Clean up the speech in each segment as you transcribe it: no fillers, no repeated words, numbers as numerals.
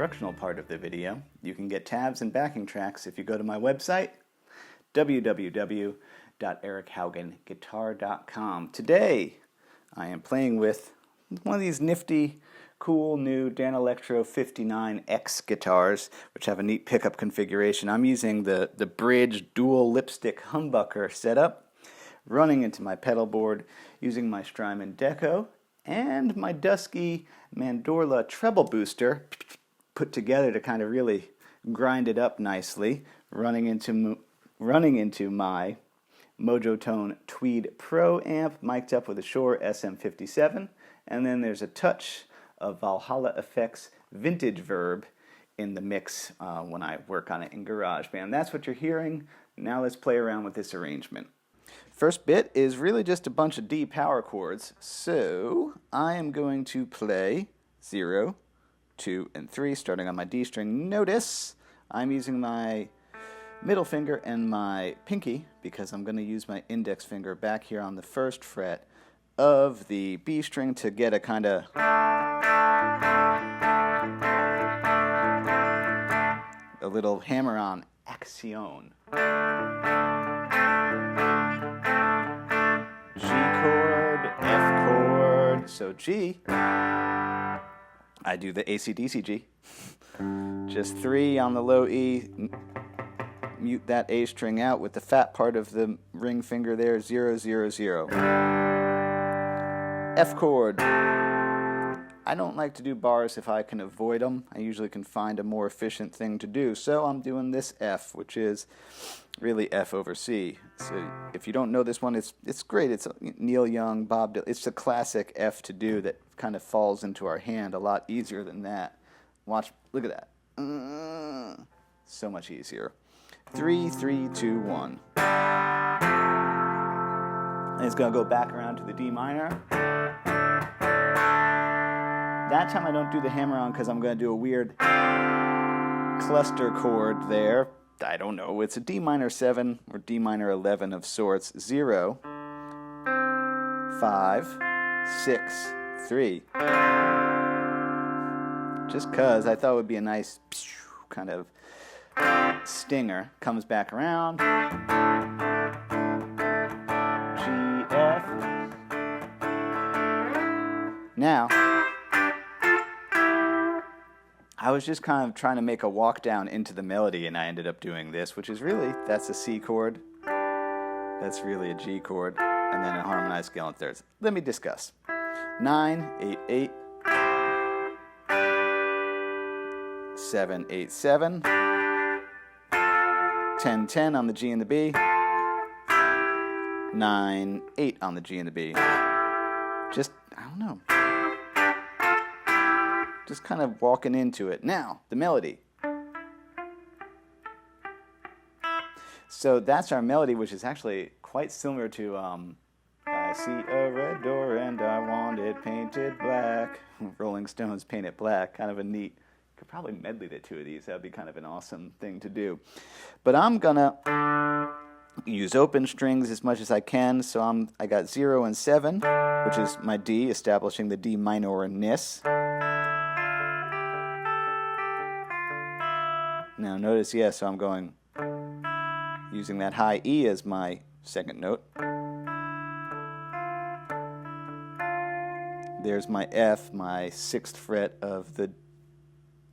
instructional part of the video. You can get tabs and backing tracks if you go to my website, www.erichaugenguitar.com. Today, I am playing with one of these nifty, cool new Danelectro 59X guitars, which have a neat pickup configuration. I'm using the bridge dual lipstick humbucker setup, running into my pedal board, using my Strymon Deco, and my Dusky Mandorla treble booster put together to kind of really grind it up nicely, running into my Mojotone Tweed Pro amp, mic'd up with a Shure SM57, and then there's a touch of Valhalla Effects Vintage Verb in the mix when I work on it in GarageBand. That's what you're hearing. Now let's play around with this arrangement. First bit is really just a bunch of D power chords, so I am going to play 0, 2, and 3, starting on my D string. Notice I'm using my middle finger and my pinky because I'm going to use my index finger back here on the first fret of the B string to get a kind of a little hammer-on action. G chord, F chord, so G, I do the AC/DC G, just 3 on the low E, mute that A string out with the fat part of the ring finger there, 0, 0, 0. F chord, I don't like to do bars if I can avoid them. I usually can find a more efficient thing to do, so I'm doing this F, which is really F over C. So if you don't know this one, it's great. It's Neil Young, Bob Dylan. It's a classic F to do that kind of falls into our hand a lot easier than that. Watch, look at that. So much easier. 3, 3, 2, 1. And it's going to go back around to the D minor. That time I don't do the hammer-on because I'm going to do a weird cluster chord there. I don't know. It's a D minor 7 or D minor 11 of sorts. 0, 5, 6, 3. Just because I thought it would be a nice kind of stinger. Comes back around. G, F. Now, I was just kind of trying to make a walk down into the melody, and I ended up doing this, which is really, that's a C chord, that's really a G chord, and then a harmonized scale in thirds. Let me discuss. 9, 8, 8, 7, 8, 7, 10, 10 on the G and the B, 9, 8 on the G and the B. Just, I don't know. Just kind of walking into it. Now, the melody. So that's our melody, which is actually quite similar to I see a red door and I want it painted black. Rolling Stones Paint It Black. Kind of a neat, could probably medley the two of these. That would be kind of an awesome thing to do. But I'm going to use open strings as much as I can. So I got 0 and 7, which is my D, establishing the D minor-ness. Now notice, so I'm going, using that high E as my second note. There's my F, my 6th fret of the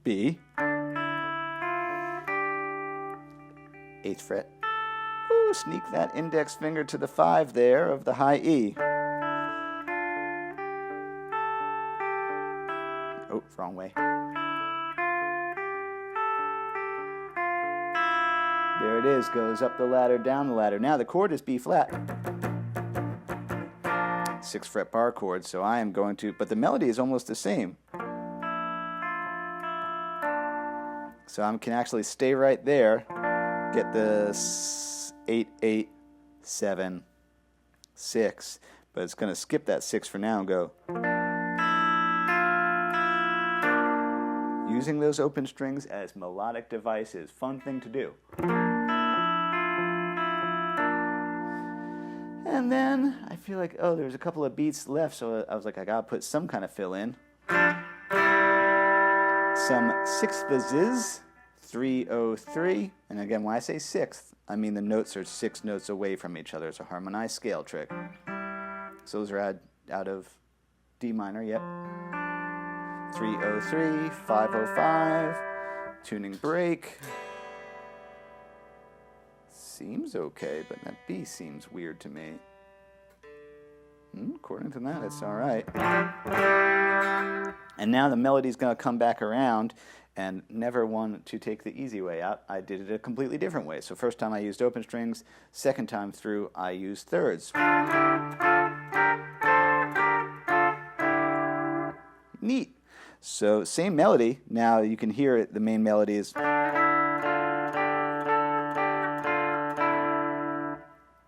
B. 8th fret. Ooh, sneak that index finger to the 5 there of the high E. Oh, wrong way. There it is, goes up the ladder, down the ladder. Now the chord is B flat. 6th fret bar chord, so I am going to, but the melody is almost the same. So I can actually stay right there, get the 8, 8, 7, 6, but it's going to skip that 6 for now and go. Using those open strings as melodic devices, fun thing to do. And then I feel like, oh, there's a couple of beats left, so I was like, I gotta put some kind of fill in. some sixths, 303. And again, when I say sixth, I mean the notes are 6 notes away from each other. It's a harmonized scale trick. So those are out of D minor, yep. 303, 505, tuning break. Seems okay, but that B seems weird to me. According to that, it's all right. And now the melody's going to come back around, and never want to take the easy way out. I did it a completely different way. So first time I used open strings, second time through I used thirds. Neat. So same melody. Now you can hear it. The main melody is.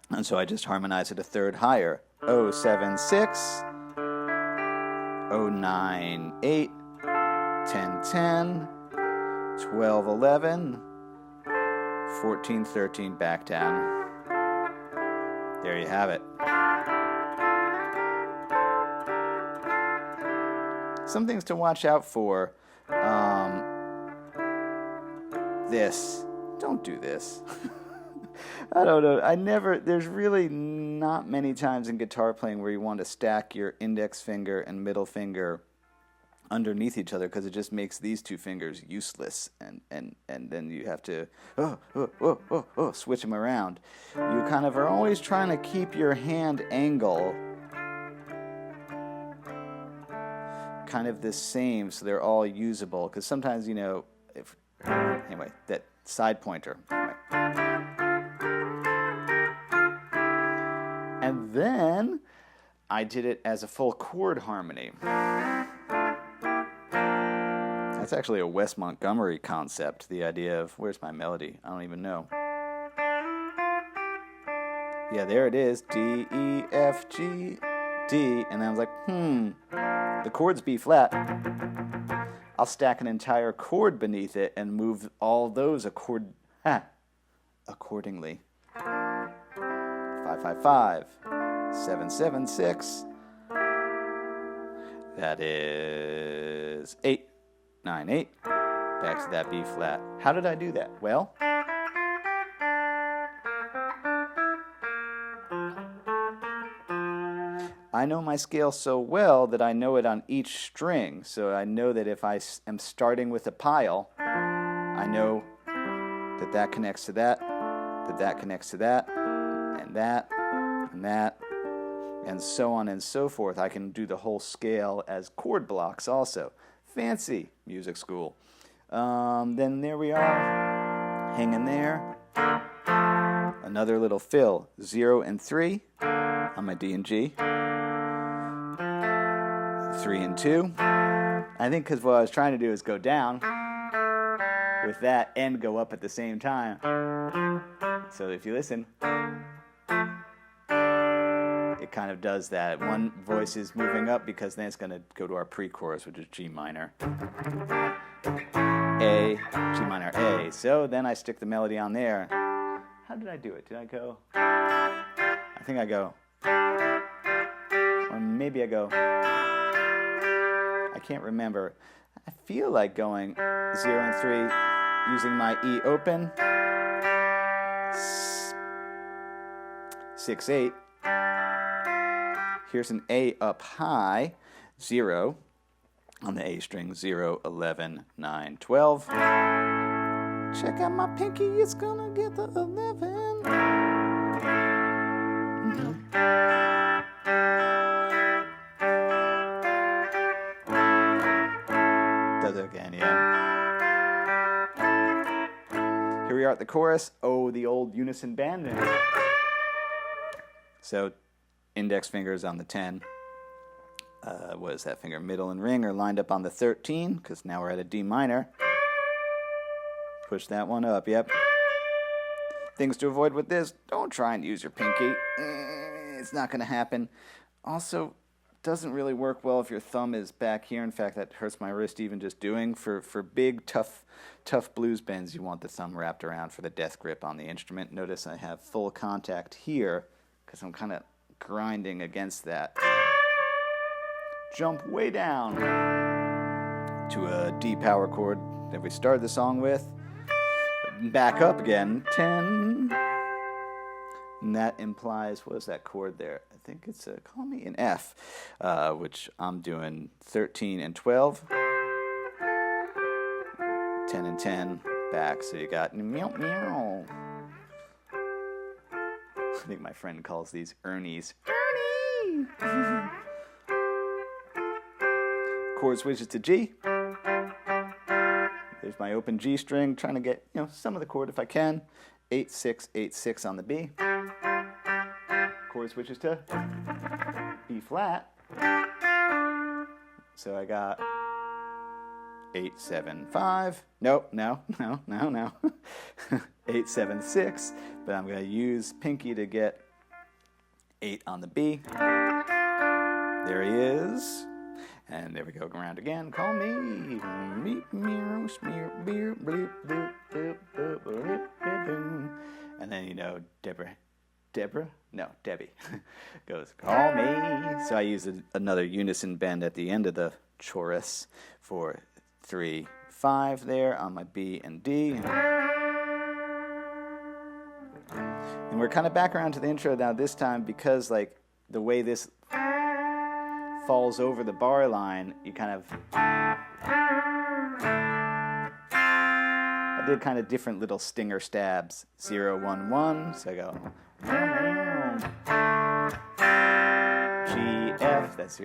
And so I just harmonize it a third higher. 076, 098, 1010, 1211, 1413 back down. There you have it. Some things to watch out for. This. Don't do this. I don't know. There's really not many times in guitar playing where you want to stack your index finger and middle finger underneath each other, because it just makes these two fingers useless, and then you have to switch them around. You kind of are always trying to keep your hand angle kind of the same so they're all usable, because sometimes, anyway, that side pointer. Anyway. And then I did it as a full chord harmony. That's actually a Wes Montgomery concept, the idea of, where's my melody? I don't even know. Yeah, there it is, D, E, F, G, D, and then I was like, the chord's B flat. I'll stack an entire chord beneath it and move all those accordingly. 555, 776. That is 898. Back to that B flat. How did I do that? Well, I know my scale so well that I know it on each string. So I know that if I am starting with a pile, I know that that connects to that, that connects to that, and that, and that, and so on and so forth. I can do the whole scale as chord blocks also. Fancy music school. Then there we are, hanging there. Another little fill, 0 and 3 on my D and G. 3 and 2. I think because what I was trying to do is go down with that and go up at the same time. So if you listen, it kind of does that. One voice is moving up because then it's going to go to our pre-chorus, which is G minor. A, G minor, A. So then I stick the melody on there. How did I do it? Did I go? I think I go. Or maybe I go. I can't remember. I feel like going 0 and 3 using my E open. 6, 8. Here's an A up high. 0 on the A string. 0, 11, 9, 12. Check out my pinky, it's gonna get the 11. Does it again, yeah. Here we are at the chorus. Oh, the old unison band. So, index fingers on the 10. What is that finger? Middle and ring are lined up on the 13, because now we're at a D minor. Push that one up, yep. Things to avoid with this, don't try and use your pinky. It's not going to happen. Also, doesn't really work well if your thumb is back here. In fact, that hurts my wrist even just doing. For big, tough blues bends, you want the thumb wrapped around for the death grip on the instrument. Notice I have full contact here, because I'm kind of grinding against that. Jump way down to a D power chord that we started the song with. Back up again, 10. And that implies, what is that chord there? I think it's call me an F, which I'm doing 13 and 12. 10 and 10 back, so you got meow meow. I think my friend calls these Ernies. Ernie! Chord switches to G. There's my open G string, trying to get some of the chord if I can. 8, 6, 8, 6 on the B. Chord switches to B flat. So I got 8, 7, 5. Nope, no. 8, 7, 6. But I'm going to use pinky to get 8 on the B. There he is. And there we go, around again. Call me. And then, Debbie goes, call me. So I use another unison bend at the end of the chorus for 3, 5 there on my B and D. And we're kind of back around to the intro now this time, because the way this falls over the bar line, you kind of... I did kind of different little stinger stabs. 0, 1, 1, so I go... G, F, that's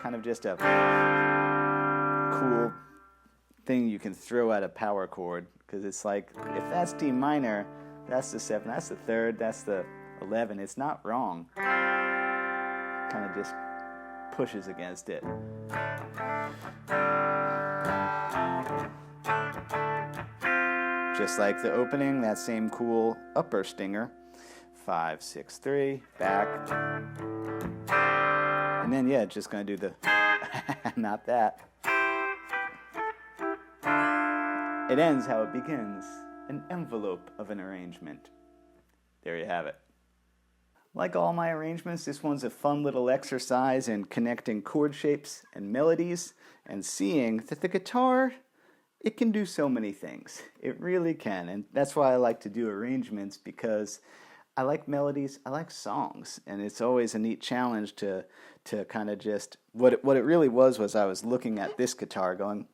kind of just a cool thing you can throw at a power chord, because it's like, if that's D minor, that's the 7, that's the 3rd, that's the 11, it's not wrong. Kind of just pushes against it. Just like the opening, that same cool upper stinger. 5, 6, 3, back. And then, just going to do the, not that. It ends how it begins, an envelope of an arrangement. There you have it. Like all my arrangements, this one's a fun little exercise in connecting chord shapes and melodies and seeing that the guitar, it can do so many things. It really can, and that's why I like to do arrangements, because I like melodies, I like songs, and it's always a neat challenge to kind of just, what it really was I was looking at this guitar going,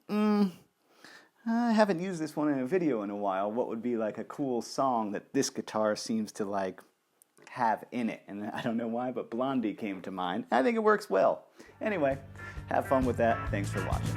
I haven't used this one in a video in a while. What would be like a cool song that this guitar seems to have in it? And I don't know why, but Blondie came to mind. I think it works well. Anyway, have fun with that. Thanks for watching.